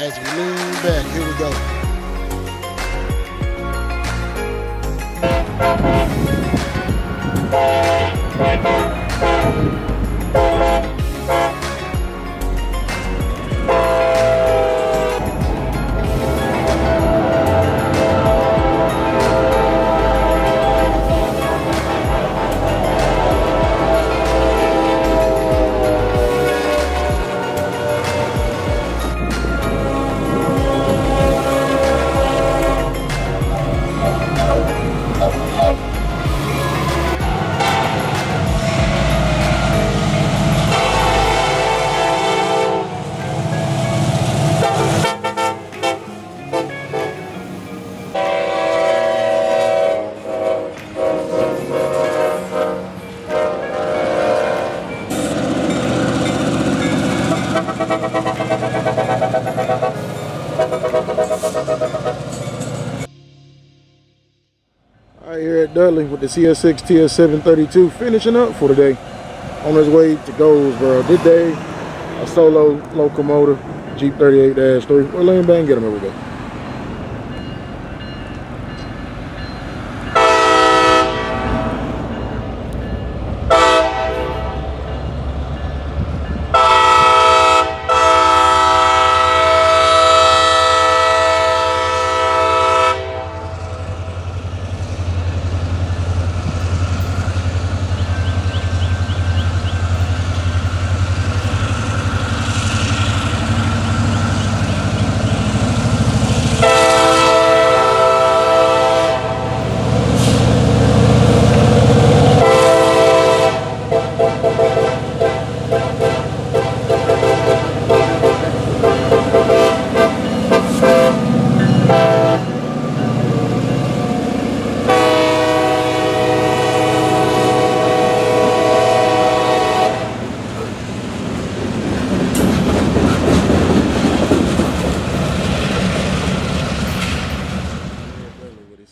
as we lean back. Here we go. All right, here at Dudley with the CS6 TS732 finishing up for the day. On his way to Goldsboro. Today, a solo locomotive, Jeep 38-3. We're laying back and get him. Here we go.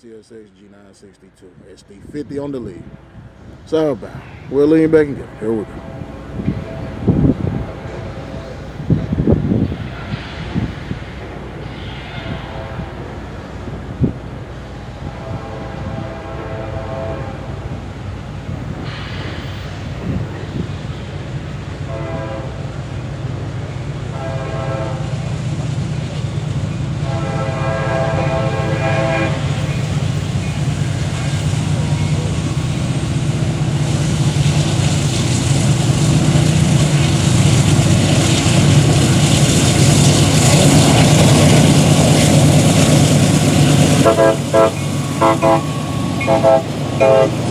CSX G962, SD50 on the lead. Southbound. We'll lean back and get it. Here we go. Thank you.